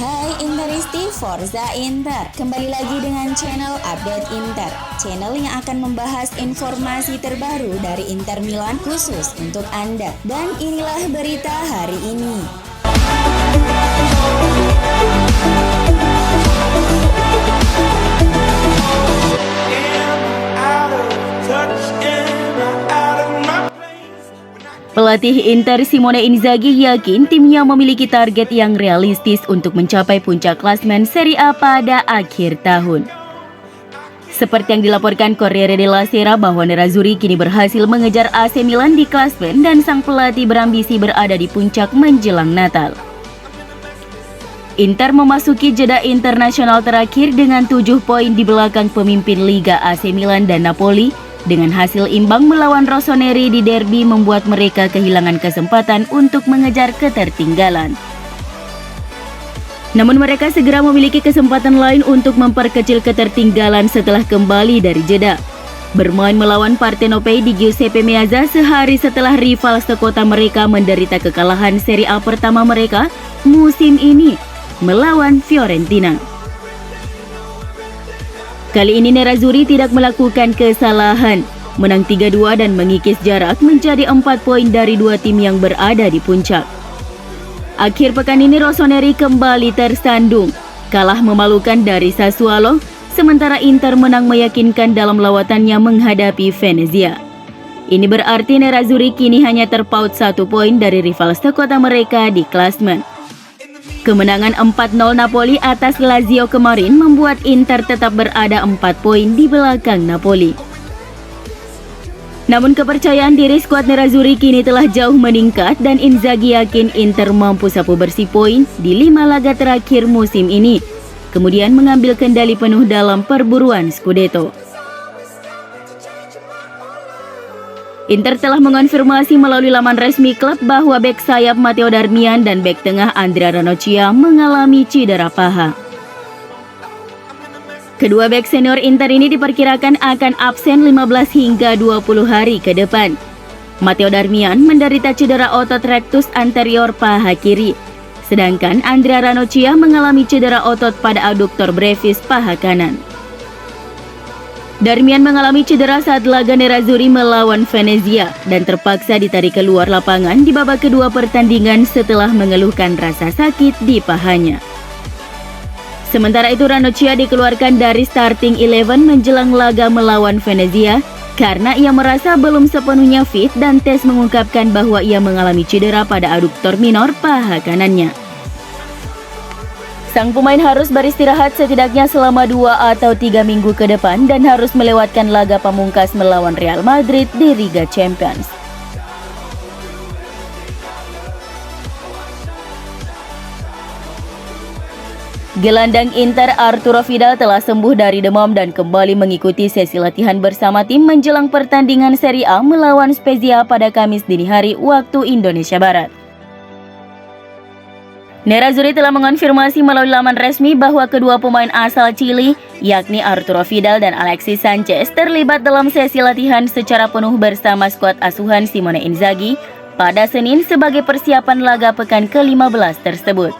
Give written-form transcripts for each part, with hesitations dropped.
Hai Interisti Forza Inter, kembali lagi dengan channel Update Inter, channel yang akan membahas informasi terbaru dari Inter Milan khusus untuk Anda. Dan inilah berita hari ini. Pelatih Inter Simone Inzaghi yakin timnya memiliki target yang realistis untuk mencapai puncak klasemen Serie A pada akhir tahun. Seperti yang dilaporkan Corriere della Sera bahwa Nerazzurri kini berhasil mengejar AC Milan di klasemen dan sang pelatih berambisi berada di puncak menjelang Natal. Inter memasuki jeda internasional terakhir dengan 7 poin di belakang pemimpin Liga AC Milan dan Napoli. Dengan hasil imbang melawan Rossoneri di derby membuat mereka kehilangan kesempatan untuk mengejar ketertinggalan. Namun mereka segera memiliki kesempatan lain untuk memperkecil ketertinggalan setelah kembali dari jeda. Bermain melawan Partenopei di Giuseppe Meazza sehari setelah rival sekota mereka menderita kekalahan Serie A pertama mereka musim ini melawan Fiorentina. Kali ini Nerazzurri tidak melakukan kesalahan, menang 3-2 dan mengikis jarak menjadi 4 poin dari dua tim yang berada di puncak. Akhir pekan ini Rossoneri kembali tersandung, kalah memalukan dari Sassuolo, sementara Inter menang meyakinkan dalam lawatannya menghadapi Venezia. Ini berarti Nerazzurri kini hanya terpaut 1 poin dari rival sekota mereka di klasemen. Kemenangan 4-0 Napoli atas Lazio kemarin membuat Inter tetap berada 4 poin di belakang Napoli. Namun kepercayaan diri skuad Nerazzurri kini telah jauh meningkat dan Inzaghi yakin Inter mampu sapu bersih poin di 5 laga terakhir musim ini, kemudian mengambil kendali penuh dalam perburuan Scudetto. Inter telah mengonfirmasi melalui laman resmi klub bahwa bek sayap Matteo Darmian dan bek tengah Andrea Ranocchia mengalami cedera paha. Kedua bek senior Inter ini diperkirakan akan absen 15 hingga 20 hari ke depan. Matteo Darmian menderita cedera otot rectus anterior paha kiri, sedangkan Andrea Ranocchia mengalami cedera otot pada adduktor brevis paha kanan. Darmian mengalami cedera saat laga Nerazzurri melawan Venezia dan terpaksa ditarik keluar lapangan di babak kedua pertandingan setelah mengeluhkan rasa sakit di pahanya. Sementara itu Ranocchia dikeluarkan dari starting 11 menjelang laga melawan Venezia karena ia merasa belum sepenuhnya fit dan tes mengungkapkan bahwa ia mengalami cedera pada adduktor minor paha kanannya. Sang pemain harus beristirahat setidaknya selama 2 atau 3 minggu ke depan dan harus melewatkan laga pamungkas melawan Real Madrid di Liga Champions. Gelandang Inter Arturo Vidal telah sembuh dari demam dan kembali mengikuti sesi latihan bersama tim menjelang pertandingan Serie A melawan Spezia pada Kamis dini hari waktu Indonesia Barat. Nerazzurri telah mengonfirmasi melalui laman resmi bahwa kedua pemain asal Chili, yakni Arturo Vidal dan Alexis Sanchez, terlibat dalam sesi latihan secara penuh bersama skuad asuhan Simone Inzaghi pada Senin sebagai persiapan laga pekan ke-15 tersebut.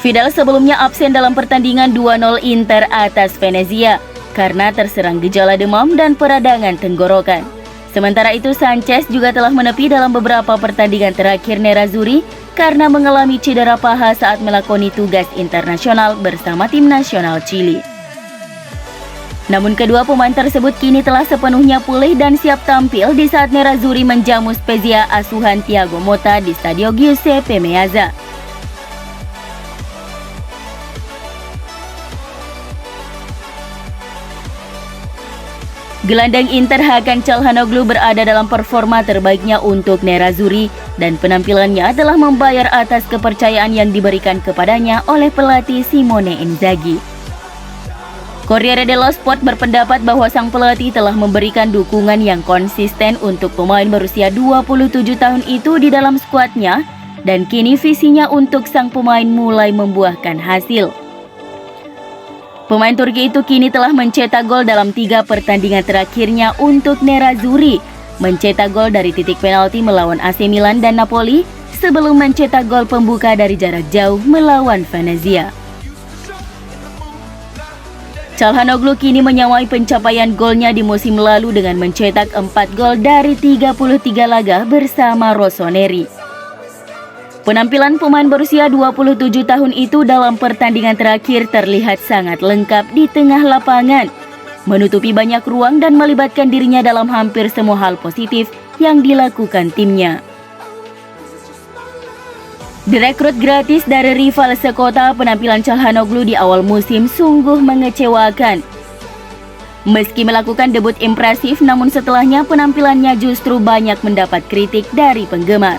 Vidal sebelumnya absen dalam pertandingan 2-0 Inter atas Venezia karena terserang gejala demam dan peradangan tenggorokan. Sementara itu Sanchez juga telah menepi dalam beberapa pertandingan terakhir Nerazzurri karena mengalami cedera paha saat melakoni tugas internasional bersama tim nasional Chili. Namun kedua pemain tersebut kini telah sepenuhnya pulih dan siap tampil di saat Nerazzurri menjamu Spezia asuhan Thiago Motta di Stadio Giuseppe Meazza. Gelandang Inter Hakan Çalhanoğlu berada dalam performa terbaiknya untuk Nerazzurri dan penampilannya telah membayar atas kepercayaan yang diberikan kepadanya oleh pelatih Simone Inzaghi. Corriere dello Sport berpendapat bahwa sang pelatih telah memberikan dukungan yang konsisten untuk pemain berusia 27 tahun itu di dalam skuadnya dan kini visinya untuk sang pemain mulai membuahkan hasil. Pemain Turki itu kini telah mencetak gol dalam 3 pertandingan terakhirnya untuk Nerazzurri, mencetak gol dari titik penalti melawan AC Milan dan Napoli, sebelum mencetak gol pembuka dari jarak jauh melawan Venezia. Calhanoglu kini menyamai pencapaian golnya di musim lalu dengan mencetak 4 gol dari 33 laga bersama Rossoneri. Penampilan pemain berusia 27 tahun itu dalam pertandingan terakhir terlihat sangat lengkap di tengah lapangan, menutupi banyak ruang dan melibatkan dirinya dalam hampir semua hal positif yang dilakukan timnya. Direkrut gratis dari rival sekota, penampilan Calhanoglu di awal musim sungguh mengecewakan. Meski melakukan debut impresif, namun setelahnya penampilannya justru banyak mendapat kritik dari penggemar.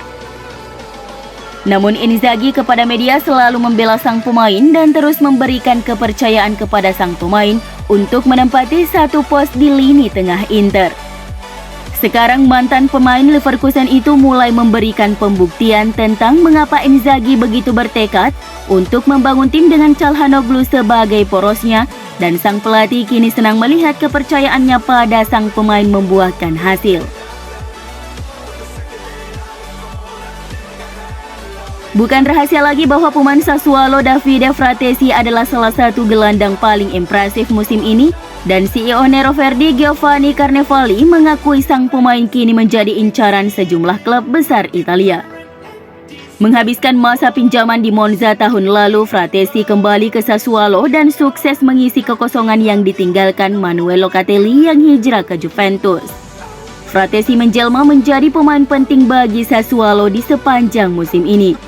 Namun Inzaghi kepada media selalu membela sang pemain dan terus memberikan kepercayaan kepada sang pemain untuk menempati satu pos di lini tengah Inter. Sekarang mantan pemain Leverkusen itu mulai memberikan pembuktian tentang mengapa Inzaghi begitu bertekad untuk membangun tim dengan Calhanoglu sebagai porosnya, dan sang pelatih kini senang melihat kepercayaannya pada sang pemain membuahkan hasil. Bukan rahasia lagi bahwa pemain Sassuolo Davide Fratesi adalah salah satu gelandang paling impresif musim ini, dan CEO Nero Verdi Giovanni Carnevali mengakui sang pemain kini menjadi incaran sejumlah klub besar Italia. Menghabiskan masa pinjaman di Monza tahun lalu, Fratesi kembali ke Sassuolo dan sukses mengisi kekosongan yang ditinggalkan Manuel Locatelli yang hijrah ke Juventus. Fratesi menjelma menjadi pemain penting bagi Sassuolo di sepanjang musim ini.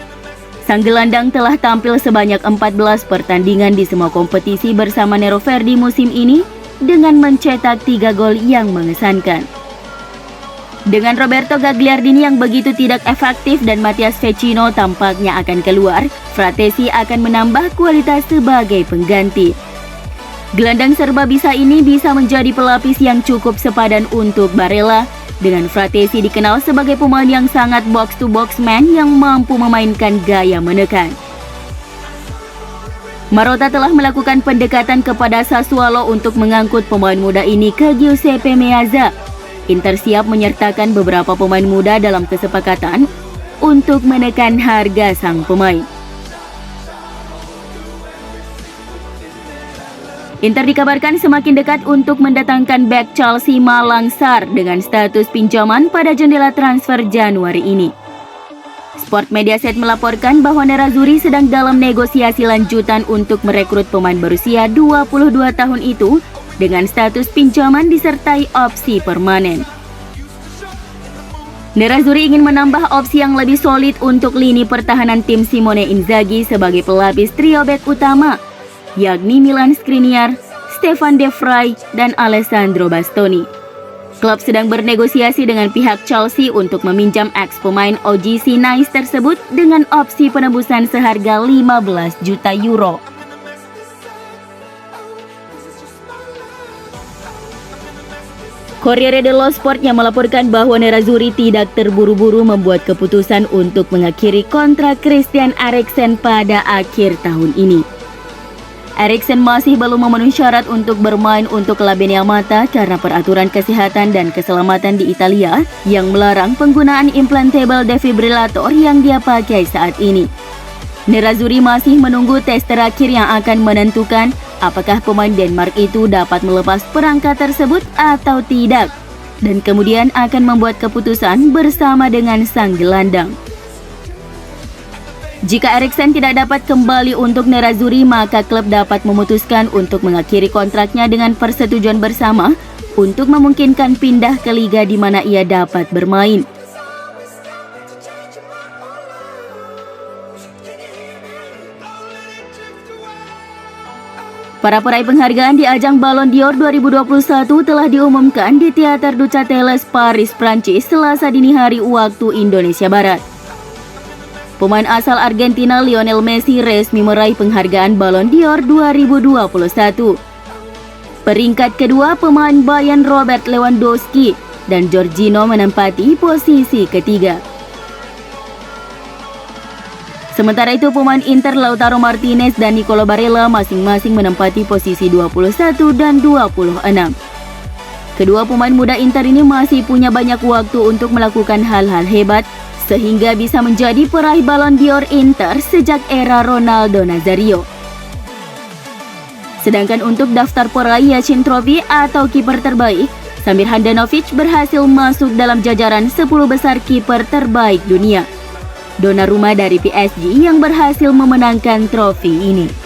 Sang gelandang telah tampil sebanyak 14 pertandingan di semua kompetisi bersama Nero Verdi musim ini dengan mencetak 3 gol yang mengesankan. Dengan Roberto Gagliardini yang begitu tidak efektif dan Matthias Vecino tampaknya akan keluar, Fratesi akan menambah kualitas sebagai pengganti. Gelandang serba bisa ini bisa menjadi pelapis yang cukup sepadan untuk Barella. Dengan Fratesi dikenal sebagai pemain yang sangat box-to-box man yang mampu memainkan gaya menekan. Marotta telah melakukan pendekatan kepada Sassuolo untuk mengangkut pemain muda ini ke Giuseppe Meazza. Inter siap menyertakan beberapa pemain muda dalam kesepakatan untuk menekan harga sang pemain. Inter dikabarkan semakin dekat untuk mendatangkan bek Chelsea Malang Sarr dengan status pinjaman pada jendela transfer Januari ini. Sport Mediaset melaporkan bahwa Nerazzurri sedang dalam negosiasi lanjutan untuk merekrut pemain berusia 22 tahun itu dengan status pinjaman disertai opsi permanen. Nerazzurri ingin menambah opsi yang lebih solid untuk lini pertahanan tim Simone Inzaghi sebagai pelapis trio bek utama, yakni Milan Skriniar, Stefan De Vrij, dan Alessandro Bastoni. Klub sedang bernegosiasi dengan pihak Chelsea untuk meminjam ex-pemain OGC Nice tersebut dengan opsi penembusan seharga 15 juta euro. Corriere dello Sport yang melaporkan bahwa Nerazzurri tidak terburu-buru membuat keputusan untuk mengakhiri kontrak Christian Eriksen pada akhir tahun ini. Eriksen masih belum memenuhi syarat untuk bermain untuk Labinia Mata karena peraturan kesehatan dan keselamatan di Italia yang melarang penggunaan implantable defibrillator yang dia pakai saat ini. Nerazzurri masih menunggu tes terakhir yang akan menentukan apakah pemain Denmark itu dapat melepas perangkat tersebut atau tidak, dan kemudian akan membuat keputusan bersama dengan sang gelandang. Jika Eriksen tidak dapat kembali untuk Nerazzurri, maka klub dapat memutuskan untuk mengakhiri kontraknya dengan persetujuan bersama untuk memungkinkan pindah ke liga di mana ia dapat bermain. Para peraih penghargaan di ajang Ballon d'Or 2021 telah diumumkan di Théâtre du Châtelet, Paris, Prancis, Selasa dini hari waktu Indonesia Barat. Pemain asal Argentina Lionel Messi resmi meraih penghargaan Ballon d'Or 2021. Peringkat kedua pemain Bayern Robert Lewandowski dan Jorginho menempati posisi ketiga. Sementara itu pemain Inter Lautaro Martinez dan Nicolo Barella masing-masing menempati posisi 21 dan 26. Kedua pemain muda Inter ini masih punya banyak waktu untuk melakukan hal-hal hebat sehingga bisa menjadi peraih Ballon d'Or Inter sejak era Ronaldo Nazario. Sedangkan untuk daftar peraih Yashin Trophy atau kiper terbaik, Samir Handanovic berhasil masuk dalam jajaran 10 besar kiper terbaik dunia. Donnarumma dari PSG yang berhasil memenangkan trofi ini.